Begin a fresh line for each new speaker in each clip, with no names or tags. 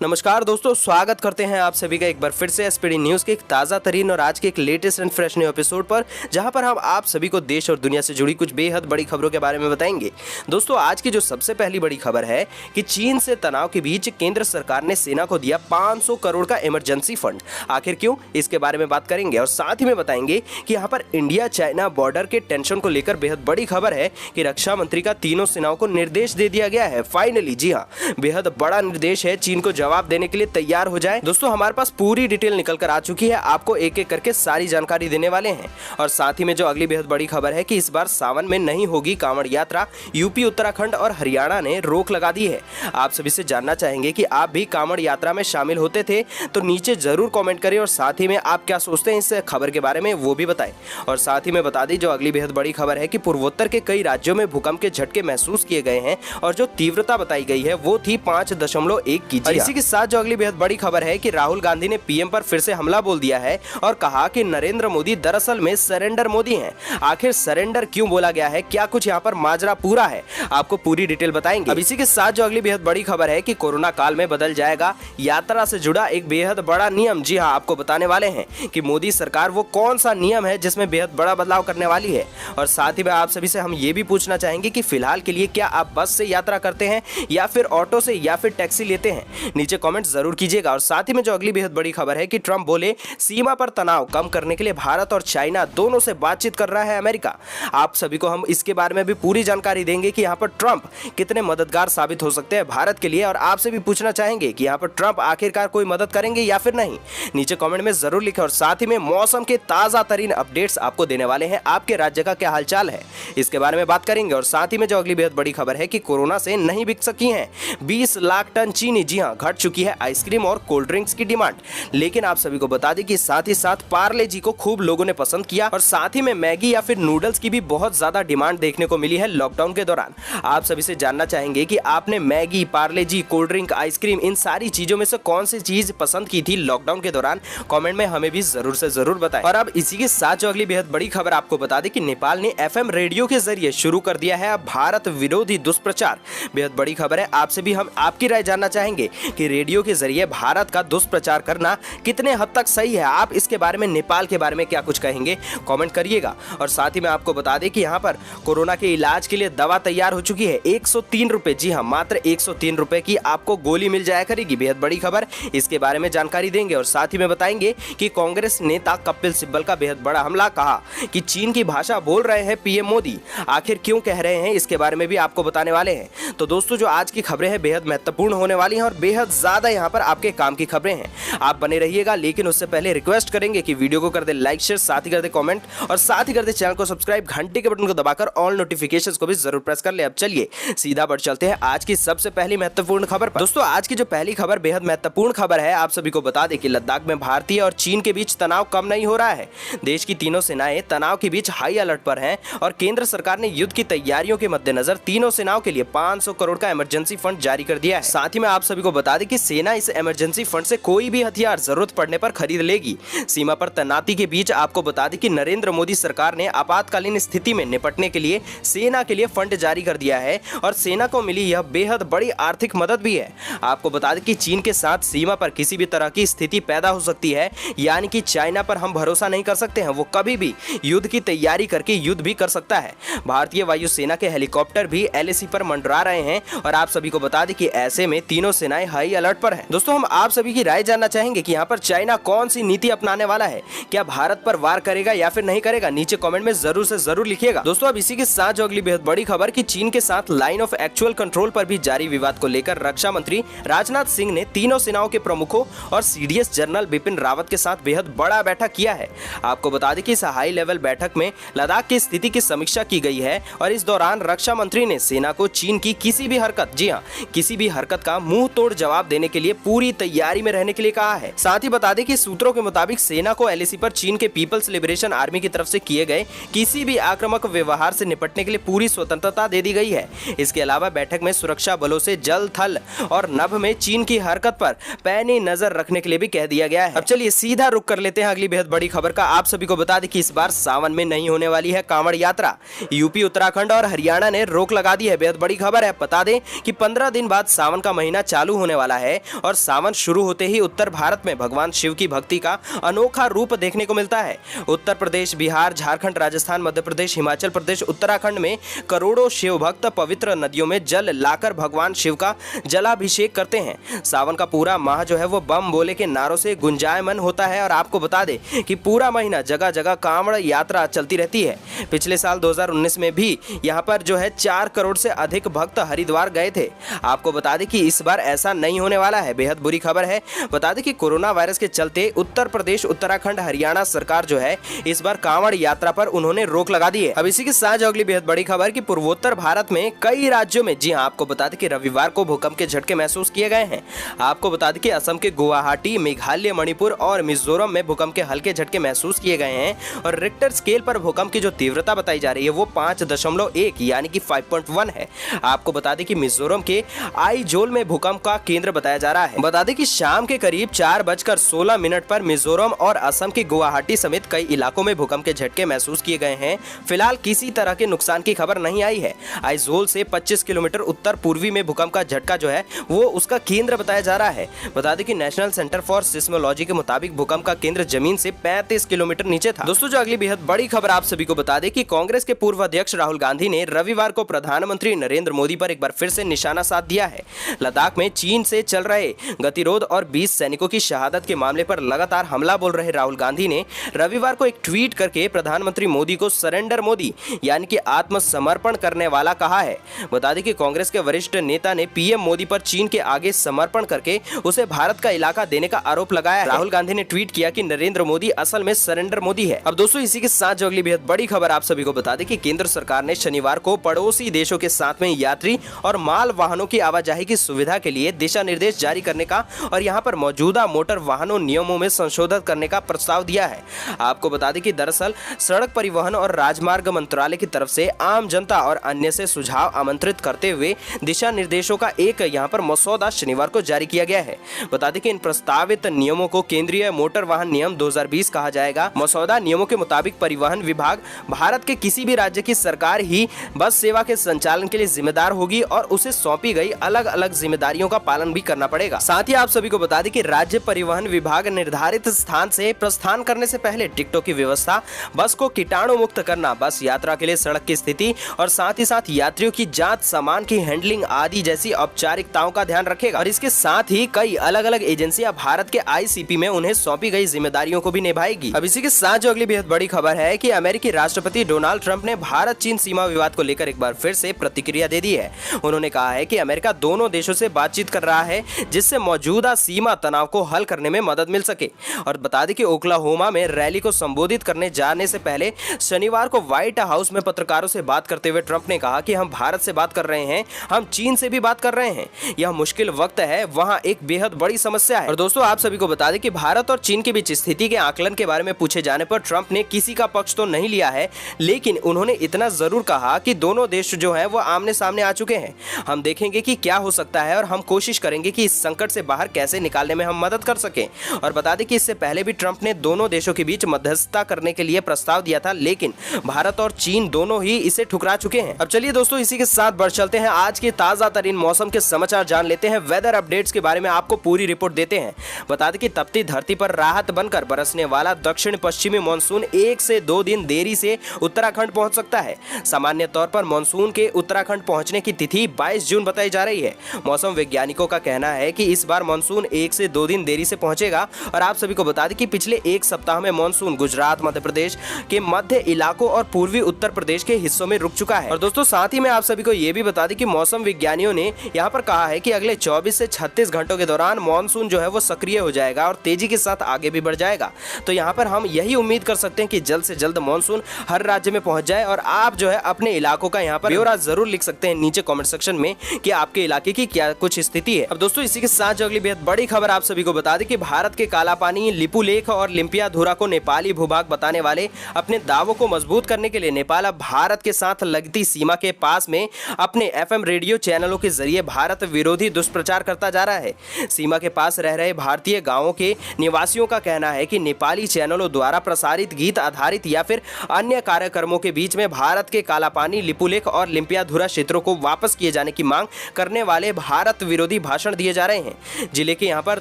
नमस्कार दोस्तों, स्वागत करते हैं आप सभी का एक बार फिर से एसपीडी न्यूज़ के एक ताज़ा तरीन और आज के एक latest and fresh new episode पर, जहां पर हम आप सभी को देश और दुनिया से जुड़ी कुछ बेहद बड़ी खबरों के बारे में बताएंगे। दोस्तों, आज की जो सबसे पहली बड़ी खबर है कि चीन से तनाव के बीच केंद्र सरकार ने सेना को दिया 500 करोड़ का इमरजेंसी फंड। आखिर क्यों, इसके बारे में बात करेंगे और साथ ही में बताएंगे कि यहाँ पर इंडिया चाइना बॉर्डर के टेंशन को लेकर बेहद बड़ी खबर है कि रक्षा मंत्री का तीनों सेनाओं को निर्देश दे दिया गया है। फाइनली, जी हाँ, बेहद बड़ा निर्देश है, चीन को जवाब देने के लिए तैयार हो जाए। दोस्तों, हमारे पास पूरी डिटेल निकल कर आ चुकी है, आपको एक एक करके सारी जानकारी देने वाले हैं। और साथ ही में जो अगली बेहद बड़ी खबर है कि इस बार सावन में नहीं होगी कांवड़ यात्रा, यूपी, उत्तराखंड और हरियाणा ने रोक लगा दी है। आप सभी से जानना चाहेंगे कि आप भी कांवड़ यात्रा में शामिल होते थे तो नीचे जरूर कॉमेंट करें और साथ ही में आप क्या सोचते हैं इस खबर के बारे में वो भी बताएं। और साथ ही में बता दें जो अगली बेहद बड़ी खबर है कि पूर्वोत्तर के कई राज्यों में भूकंप के झटके महसूस किए गए हैं और जो तीव्रता बताई गई है वो थी 5.1 की। इसी के साथ जो अगली बेहद बड़ी खबर है कि राहुल गांधी ने पीएम पर फिर से हमला बोल दिया है और कहा कि नरेंद्र मोदी दरअसल में सरेंडर मोदी हैं। आखिर सरेंडर क्यों बोला गया है, क्या कुछ यहाँ पर माजरा पूरा है, आपको पूरी डिटेल बताएंगे। अब इसी के साथ जो अगली बेहद बड़ी खबर है कि कोरोना काल में बदल जाएगा यात्रा से जुड़ा एक बेहद बड़ा नियम। जी हाँ, आपको बताने वाले हैं कि मोदी सरकार वो कौन सा नियम है जिसमें बेहद बड़ा बदलाव करने वाली है। और साथ ही में आप सभी से हम ये भी पूछना चाहेंगे कि फिलहाल के लिए क्या आप बस से यात्रा करते हैं या फिर ऑटो से या फिर टैक्सी लेते हैं, नीचे कमेंट जरूर कीजिएगा। और साथ ही में जो अगली बेहद बड़ी खबर है कि ट्रंप बोले सीमा पर तनाव कम करने के लिए भारत और चाइना दोनों से बातचीत कर रहा है अमेरिका। आप सभी को हम इसके बारे में भी पूरी जानकारी देंगे कि यहाँ पर ट्रंप कितने मददगार साबित हो सकते हैं भारत के लिए। और आपसे भी पूछना चाहेंगे कि यहाँ पर ट्रंप आखिरकार कोई मदद करेंगे या फिर नहीं, नीचे कमेंट में जरूर लिखें। और साथ ही में मौसम के ताजा तरीन अपडेट्स आपको देने वाले हैं, आपके राज्य का क्या हालचाल है इसके बारे में बात करेंगे। और साथ ही में जो अगली बेहद बड़ी खबर है कि कोरोना से नहीं बिक सकी है 20 लाख टन चीनी। जी हाँ, घट चुकी है आइसक्रीम और कोल्ड ड्रिंक्स की डिमांड। लेकिन आप सभी को बता दें कि साथ ही साथ पार्ले जी को खूब लोगों ने पसंद किया और साथ ही में मैगी या फिर नूडल्स की भी बहुत ज्यादा डिमांड देखने को मिली है लॉकडाउन के दौरान। आप सभी से जानना चाहेंगे कि आपने मैगी, पार्ले जी, कोल्ड ड्रिंक, आइसक्रीम, इन सारी चीजों में से कौन सी चीज पसंद की थी लॉकडाउन के दौरान, कमेंट में हमें भी जरूर से जरूर बताएं। और अब इसी के साथ जो अगली बेहद बड़ी खबर आपको बता दें कि नेपाल ने FM रेडियो के जरिए शुरू कर दिया है अब भारत विरोधी दुष्प्रचार। बेहद बड़ी खबर है, आपसे भी हम आपकी राय जानना चाहेंगे कि रेडियो के जरिए भारत का दुष्प्रचार करना कितने हद तक सही है। आप इसके बारे में, नेपाल के बारे में क्या कुछ कहेंगे, कमेंट करिएगा। और साथ ही में आपको बता दें कि यहाँ पर कोरोना के इलाज के लिए दवा तैयार हो चुकी है 103 रुपए। जी हाँ, मात्र 103 रुपए की आपको गोली मिल जाया करेगी। बेहद बड़ी खबर, इसके बारे में जानकारी देंगे। और साथ ही में बताएंगे कि कांग्रेस नेता कपिल सिब्बल का बेहद बड़ा हमला, कहा कि चीन की भाषा बोल रहे हैं पीएम मोदी। आखिर क्यों कह रहे हैं, इसके बारे में भी आपको बताने वाले हैं। तो दोस्तों, जो आज की खबरें हैं बेहद महत्वपूर्ण होने वाली हैं और बेहद ज्यादा यहाँ पर आपके काम की खबरें हैं। आप बने रहिएगा, लेकिन उससे पहले रिक्वेस्ट करेंगे कि वीडियो को कर दे लाइक, शेयर, साथ ही कर दे कमेंट और साथ ही कर दे चैनल को सब्सक्राइब, घंटे के बटन को दबाकर ऑल नोटिफिकेशंस को भी जरूर प्रेस कर ले। अब चलिए सीधा बढ़ चलते हैं आज की सबसे पहली महत्वपूर्ण खबर पर। दोस्तों, आज की जो पहली खबर बेहद महत्वपूर्ण खबर है, आप सभी को बता दें कि लद्दाख में भारतीय और चीन के बीच तनाव कम नहीं हो रहा है। देश की तीनों सेनाएं तनाव के बीच हाई अलर्ट पर हैं और केंद्र सरकार ने युद्ध की तैयारियों के मद्देनजर तीनों सेनाओं के लिए 500 करोड़ का इमरजेंसी फंड जारी कर दिया है। साथ ही में आप सभी को बता दें कि सेना इस इमरजेंसी फंड से कोई भी हथियार जरूरत पड़ने पर खरीद लेगी। सीमा पर तैनाती के बीच आपको बता दें कि नरेंद्र मोदी सरकार ने आपातकालीन स्थिति में निपटने के लिए सेना के लिए फंड जारी कर दिया है और सेना को मिली यह बेहद बड़ी आर्थिक मदद भी है। आपको बता दें कि चीन के साथ सीमा पर किसी भी तरह की स्थिति पैदा हो सकती है, यानी कि चाइना पर हम भरोसा नहीं कर सकते हैं, वो कभी भी युद्ध की तैयारी करके युद्ध भी कर सकता है। भारतीय वायुसेना के हेलीकॉप्टर भी LAC पर मंडरा रहे हैं और आप सभी को बता दें कि ऐसे में तीनों सेनाएं हाई अलर्ट पर हैं। दोस्तों, हम आप सभी की राय जानना चाहेंगे कि यहाँ पर चाइना कौन सी नीति अपनाने वाला है, क्या भारत पर वार करेगा या फिर नहीं करेगा, नीचे कमेंट में जरूर से जरूर लिखिएगा। दोस्तों, अब इसी के साथ जो अगली बेहद बड़ी खबर कि चीन के साथ लाइन ऑफ एक्चुअल कंट्रोल पर भी जारी विवाद को लेकर रक्षा मंत्री राजनाथ सिंह ने तीनों सेनाओं के प्रमुखों और CDS जनरल बिपिन रावत के साथ बेहद बड़ा बैठक किया है। आपको बता दें कि इस हाई लेवल बैठक में लद्दाख की स्थिति की समीक्षा की गई है और इस दौरान रक्षा मंत्री ने सेना को चीन की किसी भी हरकत, जी हाँ, किसी भी हरकत का मुंह तोड़ जवाब देने के लिए पूरी तैयारी में रहने के लिए कहा है। साथ ही बता दें कि सूत्रों के मुताबिक सेना को LAC पर चीन के पीपल्स लिबरेशन आर्मी की तरफ से किए गए किसी भी आक्रामक व्यवहार से निपटने के लिए पूरी स्वतंत्रता दे दी गई है। इसके अलावा बैठक में सुरक्षा बलों से जल, थल और नभ में चीन की हरकत पर पैनी नजर रखने के लिए भी कह दिया गया है। अब चलिए सीधा रुक कर लेते हैं अगली बेहद बड़ी खबर का। आप सभी को बता दें कि इस बार सावन में नहीं होने वाली है कांवड़ यात्रा। यूपी, उत्तराखंड और हरियाणा ने रोक लगा दी है। बेहद बड़ी खबर है, बता दें कि 15 दिन बाद सावन का महीना चालू होने वाला वाला है और सावन शुरू होते ही उत्तर भारत में भगवान शिव की भक्ति का अनोखा रूप देखने को मिलता है। उत्तर प्रदेश, बिहार, झारखंड, राजस्थान, मध्य प्रदेश, हिमाचल प्रदेश, उत्तराखंड में करोड़ों शिव भक्त पवित्र नदियों में जल लाकर भगवान शिव का जलाभिषेक करते हैं। सावन का पूरा माह जो है वो बम बोले के नारों से गुंजायमान होता है और आपको बता दें कि पूरा महीना जगह जगह कांवड़ यात्रा चलती रहती है। पिछले साल 2019 में भी यहाँ पर जो है 4 करोड़ से अधिक भक्त हरिद्वार गए थे। आपको बता दें कि इस बार ऐसा नहीं होने वाला है। बेहद बुरी खबर है। बता दें कि कोरोना वायरस के चलते उत्तर प्रदेश, उत्तराखंड, हरियाणा सरकार जो है इस बार कांवड़ यात्रा पर उन्होंने रोक लगा दी है। अब इसी के साथ अगली बेहद बड़ी खबर कि पूर्वोत्तर भारत में कई राज्यों में, जी हाँ, आपको बता दें कि रविवार को भूकंप के झटके महसूस किए गए हैं। आपको बता दें कि असम के गुवाहाटी, मेघालय, मणिपुर और मिजोरम में भूकंप के हल्के झटके महसूस किए गए हैं और रिक्टर स्केल पर भूकंप की जो तीव्रता बताई जा रही है वो 5.1 यानी कि 5.1 है। आपको बता दें कि मिजोरम के आइजोल में भूकंप का केंद्र बताया जा रहा है। बता दें कि शाम के करीब 4:16 पर मिजोरम और असम के गुवाहाटी समेत कई इलाकों में भूकंप के झटके महसूस किए गए हैं। फिलहाल किसी तरह के नुकसान की खबर नहीं आई है। आइजोल से 25 किलोमीटर उत्तर पूर्वी में भूकंप का झटका जो है वो उसका केंद्र बताया जा रहा है। बता दें कि नेशनल सेंटर फॉर सिस्मोलॉजी के मुताबिक भूकंप का केंद्र जमीन से 35 किलोमीटर नीचे था। दोस्तों, जो अगली बेहद बड़ी खबर आप सभी को बता दें कि कांग्रेस के पूर्व अध्यक्ष राहुल गांधी ने रविवार को प्रधानमंत्री नरेंद्र मोदी पर एक बार फिर से निशाना साध दिया है। लद्दाख में चीन से चल रहे गतिरोध और 20 सैनिकों की शहादत के मामले पर लगातार हमला बोल रहे राहुल गांधी ने रविवार को एक ट्वीट करके प्रधानमंत्री मोदी को सरेंडर मोदी यानी कि आत्मसमर्पण करने वाला कहा है। बता दें कि कांग्रेस के वरिष्ठ नेता ने पीएम मोदी पर चीन के आगे समर्पण करके उसे भारत का इलाका देने का आरोप लगाया। राहुल गांधी ने ट्वीट किया कि नरेंद्र मोदी असल में सरेंडर मोदी है। अब दोस्तों, इसी के साथ जो अगली बेहद बड़ी खबर आप सभी को बता दें कि केंद्र सरकार ने शनिवार को पड़ोसी देशों के साथ में यात्री और माल वाहनों की आवाजाही की सुविधा के लिए दिशा निर्देश जारी करने का और यहां पर मौजूदा मोटर वाहनों नियमों में संशोधन करने का प्रस्ताव दिया है। आपको बता दें कि दरअसल सड़क परिवहन और राजमार्ग मंत्रालय की तरफ से आम जनता और अन्य से सुझाव आमंत्रित करते हुए दिशा निर्देशों का एक यहां पर मसौदा शनिवार को जारी किया गया है। बता दें कि इन प्रस्तावित नियमों को केंद्रीय मोटर वाहन नियम 2020 कहा जाएगा। मसौदा नियमों के मुताबिक परिवहन विभाग भारत के किसी भी राज्य की सरकार ही बस सेवा के संचालन के लिए जिम्मेदार होगी और उसे सौंपी गई अलग अलग जिम्मेदारियों का पालन भी करना पड़ेगा। साथ ही आप सभी को बता दें कि राज्य परिवहन विभाग निर्धारित स्थान से प्रस्थान करने से पहले टिकटों की व्यवस्था, बस को कीटाणु मुक्त करना, बस यात्रा के लिए सड़क की स्थिति और साथ ही साथ यात्रियों की जांच, सामान की हैंडलिंग आदि जैसी औपचारिकताओं का ध्यान रखेगा। और इसके साथ ही कई अलग अलग एजेंसियां भारत के आईसीपी में उन्हें सौंपी गई जिम्मेदारियों को भी निभाएगी। अब इसी के साथ जो अगली बेहद बड़ी खबर है कि अमेरिकी राष्ट्रपति डोनाल्ड ट्रंप ने भारत चीन सीमा विवाद को लेकर एक बार फिर से प्रतिक्रिया दे दी है। उन्होंने कहा है कि अमेरिका दोनों देशों से बातचीत कर रहा है जिससे मौजूदा सीमा तनाव को हल करने में मदद मिल सके। और बता दें कि ओक्लाहोमा में रैली को संबोधित करने जाने से पहले शनिवार को व्हाइट हाउस में पत्रकारों से बात करते हुए ट्रंप ने कहा कि हम भारत से बात कर रहे हैं, हम चीन से भी बात कर रहे हैं। यह मुश्किल वक्त है, वहां एक बेहद बड़ी समस्या है। और दोस्तों, आप सभी को बता दें कि भारत और चीन के बीच स्थिति के आकलन के बारे में पूछे जाने पर ट्रंप ने किसी का पक्ष तो नहीं लिया है, लेकिन उन्होंने इतना जरूर कहा कि दोनों देश जो है वो आमने सामने आ चुके हैं। हम देखेंगे कि क्या हो सकता है और हम कोशिश करेंगे कि इस संकट से बाहर कैसे निकालने में हम मदद कर सकें। और बता दें कि इससे पहले भी ट्रंप ने दोनों देशों के बीच मध्यस्थता करने के लिए प्रस्ताव दिया था, लेकिन भारत और चीन दोनों ही इसे ठुकरा चुके हैं। अब चलिए दोस्तों, इसी के साथ बढ़ चलते हैं आज के ताजा तरीन मौसम के समाचार जान लेते हैं। वेदर अपडेट्स के बारे में आपको पूरी रिपोर्ट देते हैं। बता दें कि तपती धरती पर राहत बनकर बरसने वाला दक्षिण पश्चिमी मानसून 1 से 2 दिन देरी से उत्तराखंड पहुंच सकता है। सामान्य तौर पर मानसून के उत्तराखंड पहुंचने की तिथि 22 जून बताई जा रही है। मौसम वैज्ञानिकों का कहना है कि इस बार मानसून 1 से 2 दिन देरी से पहुंचेगा। और आप सभी को बता दें कि पिछले एक सप्ताह में मानसून गुजरात, मध्य प्रदेश के मध्य इलाकों और पूर्वी उत्तर प्रदेश के हिस्सों में रुक चुका है। और दोस्तों, साथ ही में आप सभी को यह भी बता दें कि मौसम विज्ञानियों ने यहाँ पर कहा है कि अगले 24 से 36 घंटों के दौरान मानसून जो है वो सक्रिय हो जाएगा और तेजी के साथ आगे भी बढ़ जाएगा। तो यहाँ पर हम यही उम्मीद कर सकते हैं कि जल्द से जल्द मानसून हर राज्य में पहुंच जाए। और आप जो है अपने इलाकों का यहाँ पर ब्यौरा जरूर लिख सकते हैं नीचे कमेंट सेक्शन में कि आपके इलाके की क्या कुछ स्थिति है। अब दोस्तों, इसी के साथ जो अगली बेहद बड़ी खबर आप सभी को बता दें कि भारत के कालापानी, लिपुलेख और लिम्पियाधुरा को नेपाली भूभाग बताने वाले अपने दावों को मजबूत करने के लिए नेपाल अब भारत के साथ लगती सीमा के पास में अपने एफएम रेडियो चैनलों के जरिए भारत विरोधी दुष्प्रचार करता जा रहा है। सीमा के पास रह रहे भारतीय गांवों के निवासियों का कहना है कि नेपाली चैनलों द्वारा प्रसारित गीत आधारित या फिर अन्य कार्यक्रमों के बीच में भारत के कालापानी, लिपुलेख और लिम्पियाधुरा क्षेत्रों को वापस किए जाने की मांग करने वाले भारत विरोधी भाषण भाषण दिए जा रहे हैं। जिले के यहाँ पर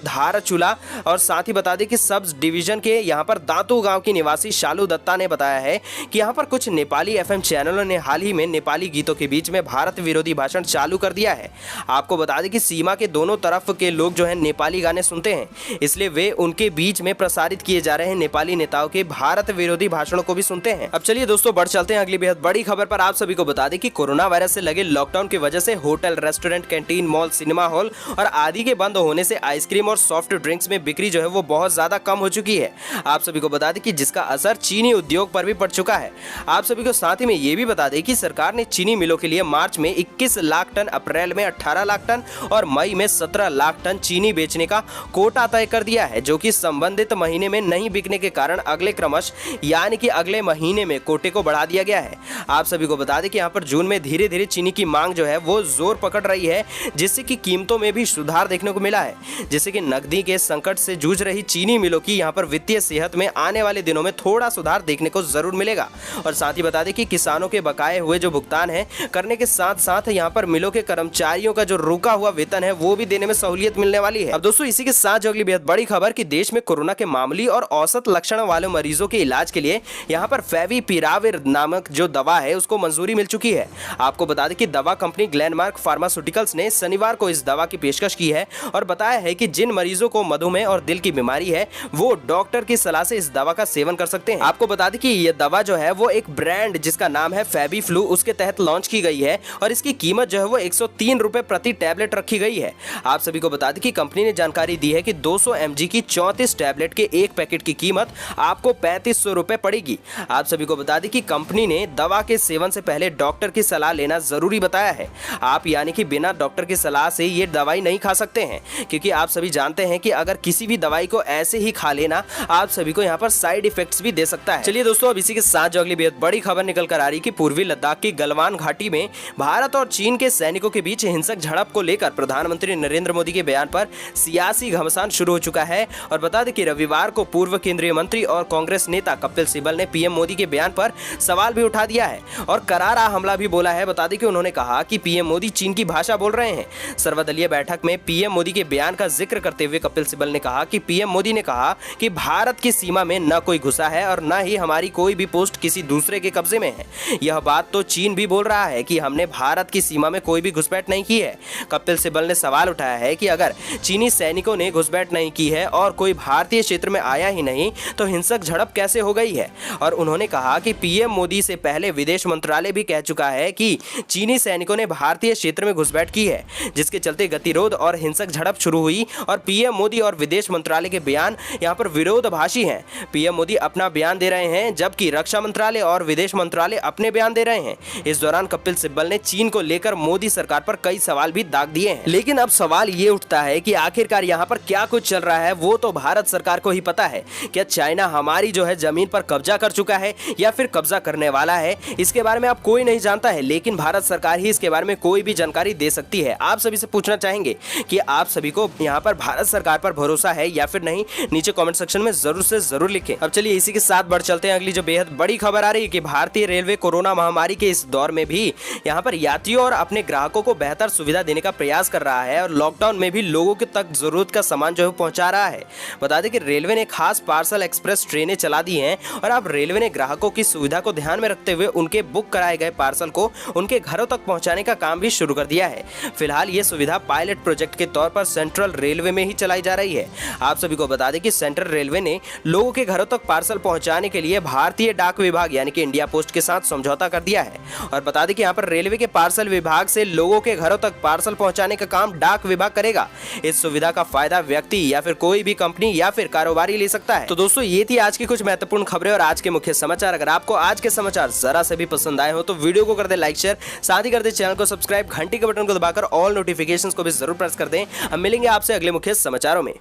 धारचूला और साथ ही बता दें कि सब डिवीजन के यहाँ पर दांतू गांव की निवासी शालू दत्ता ने बताया है कि यहाँ पर कुछ नेपाली एफएम चैनलों ने हाल ही में नेपाली गीतों के बीच में भारत विरोधी भाषण चालू कर दिया है। आपको बता दें कि सीमा के दोनों तरफ के लोग जो है नेपाली गाने सुनते हैं, इसलिए वे उनके बीच में प्रसारित किए जा रहे हैं नेपाली नेताओं के भारत विरोधी भाषणों को भी सुनते हैं। अब चलिए दोस्तों बढ़ चलते हैं अगली बेहद बड़ी खबर पर। आप सभी को बता दें कि कोरोना वायरस से लगे लॉकडाउन की वजह से hotel, restaurant, canteen, mall, cinema hall और आदि के बंद होने से आइसक्रीम और सॉफ्ट ड्रिंक्स में बिक्री जो है वो बहुत ज्यादा कम हो चुकी है। आप सभी को बता दें कि जिसका असर चीनी उद्योग पर भी पड़ चुका है। आप सभी को साथ ही में ये भी बता दें कि सरकार ने चीनी मिलों के लिए मार्च में 21 लाख टन, अप्रैल में 18 लाख टन और मई में 17 लाख टन चीनी बेचने का कोटा तय कर दिया है, जो कि संबंधित महीने में नहीं बिकने के कारण अगले क्रमश यानी कि अगले महीने में कोटे को बढ़ा दिया गया है। आप सभी को बता दें कि यहाँ पर जून में धीरे धीरे चीनी की मांग जो है वो जोर पकड़ रही है, जिससे कि कीमतों में भी सुधार देखने को मिला है, जिससे कि नकदी के संकट से जूझ रही चीनी मिलों की यहाँ पर वित्तीय सेहत में आने वाले दिनों में थोड़ा सुधार देखने को जरूर मिलेगा। और साथ ही बता दें कि किसानों के बकाए हुए जो भुगतान है करने के साथ साथ यहाँ पर मिलों के कर्मचारियों का जो रुका हुआ वेतन है वो भी देने में सहूलियत मिलने वाली है। अब दोस्तों इसी के साथ जो अगली बेहद बड़ी खबर कि देश में कोरोना के मामूली और औसत लक्षण वाले मरीजों के इलाज के लिए यहाँ पर फेविपिराविर नामक जो दवा है उसको मंजूरी मिल चुकी है। आपको बता दें कि दवा कंपनी ग्लेनमार्क फार्मास्यूटिकल्स ने शनिवार को इस दवा की पेशकश की है और बताया है कि जिन मरीजों को मधुमेह और दिल की बीमारी है वो डॉक्टर की सलाह से इस दवा का सेवन कर सकते हैं। आपको बता दें कि यह दवा जो है वो एक ब्रांड जिसका नाम है फेबीफ्लू उसके तहत लॉन्च की गई है और इसकी कीमत जो है वो 103 रुपए प्रति टैबलेट रखी गई है। आप सभी को बता दें कि कंपनी ने जानकारी दी है कि 200 mg की 34 टैबलेट के एक पैकेट की कीमत आपको 3500 रुपए पड़ेगी। आप सभी को बता दें कि कंपनी ने दवा के सेवन से पहले डॉक्टर की सलाह लेना जरूरी बताया है। आप यानी कि बिना डॉक्टर की सलाह से ये दवाई नहीं खा सकते हैं, क्योंकि आप सभी जानते हैं कि अगर किसी भी दवाई को ऐसे ही खा लेना आप सभी को यहाँ पर साइड इफेक्ट्स भी दे सकता है। चलिए दोस्तों अब इसी के साथ जो अगली बेहद बड़ी खबर निकल कर आ रही कि पूर्वी लद्दाख की गलवान घाटी में भारत और चीन के सैनिकों के बीच हिंसक झड़प को लेकर प्रधानमंत्री नरेंद्र मोदी के बयान पर सियासी घमासान शुरू हो चुका है। और बता दें कि रविवार को पूर्व केंद्रीय मंत्री और कांग्रेस नेता कपिल सिब्बल ने पीएम मोदी के बयान पर सवाल भी उठा दिया है और करारा हमला भी बोला है। बता दें कि उन्होंने कहा कि पीएम मोदी चीन की भाषा बोल रहे हैं। सर्वदलीय बैठक में पीएम मोदी के बयान का जिक्र करते हुए कपिल सिब्बल ने कहा कि पीएम मोदी ने कहा कि भारत की सीमा में न कोई घुसा है और न ही हमारी कोई भी पोस्ट किसी दूसरे के कब्जे में है। यह बात तो चीन भी बोल रहा है कि हमने भारत की सीमा में कोई भी घुसपैठ नहीं की है। कपिल सिब्बल ने सवाल उठाया है कि अगर चीनी सैनिकों ने घुसपैठ नहीं की है और कोई भारतीय क्षेत्र में आया ही नहीं तो हिंसक झड़प कैसे हो गई है। और उन्होंने कहा कि पीएम मोदी से पहले विदेश मंत्रालय भी कह चुका है कि चीनी सैनिकों ने भारतीय क्षेत्र में घुसपैठ की है, जिसके चलते गतिरोध और हिंसक झड़प शुरू हुई। और पीएम मोदी और विदेश मंत्रालय के बयान यहाँ पर विरोधाभासी हैं। पीएम मोदी अपना बयान दे रहे हैं जबकि रक्षा मंत्रालय और विदेश मंत्रालय अपने बयान दे रहे हैं। इस दौरान कपिल सिब्बल ने चीन को लेकर मोदी सरकार पर कई सवाल भी दाग दिए हैं। लेकिन अब सवाल ये उठता है कि आखिरकार यहाँ पर क्या कुछ चल रहा है वो तो भारत सरकार को ही पता है। क्या चाइना हमारी जो है जमीन पर कब्जा कर चुका है या फिर कब्जा करने वाला है, इसके बारे में आप कोई नहीं जानता है, लेकिन भारत सरकार ही इसके बारे में कोई भी जानकारी दे सकती है। आप सभी से पूछना चाहेंगे कि आप सभी को यहाँ पर भारत सरकार पर भरोसा है या फिर नहीं, नीचे कमेंट सेक्शन में जरूर से जरूर लिखें। अब चलिए इसी के साथ बढ़ चलते हैं अगली जो बेहद बड़ी खबर आ रही है कि भारतीय रेलवे कोरोना महामारी के इस दौर में भी यहाँ पर यात्रियों और अपने ग्राहकों को बेहतर सुविधा देने का प्रयास कर रहा है और लॉकडाउन में भी लोगों के तक जरूरत का सामान जो है पहुंचा रहा है। बता दें कि रेलवे ने खास पार्सल एक्सप्रेस ट्रेनें चला दी हैं और अब रेलवे ने ग्राहकों की सुविधा को ध्यान में रखते हुए उनके बुक कराए गए पार्सल को उनके घरों तक पहुंचाने का काम भी शुरू कर दिया है। फिलहाल ये सुविधा पायलट प्रोजेक्ट के तौर पर सेंट्रल रेलवे में ही चलाई जा रही है। आप सभी को बता दें कि सेंट्रल रेलवे ने लोगों के घरों तक पार्सल पहुंचाने के लिए भारतीय डाक विभाग यानी कि इंडिया पोस्ट के साथ समझौता कर दिया है। और बता दें कि यहाँ पर रेलवे के पार्सल विभाग से लोगों के घरों तक पार्सल पहुंचाने का काम डाक विभाग करेगा। इस सुविधा का फायदा व्यक्ति या फिर कोई भी कंपनी या फिर कारोबारी ले सकता है। तो दोस्तों ये थी आज की कुछ महत्वपूर्ण खबरें और आज के मुख्य समाचार। अगर आपको आज के समाचार जरा से भी पसंद आए हो तो वीडियो को कर दे लाइक शेयर, साथ ही कर दे चैनल को सब्सक्राइब, घंटी के बटन को दबाकर ऑल नोटिफिकेशंस को भी जरूर प्रेस कर दें। हम मिलेंगे आपसे अगले मुख्य समाचारों में।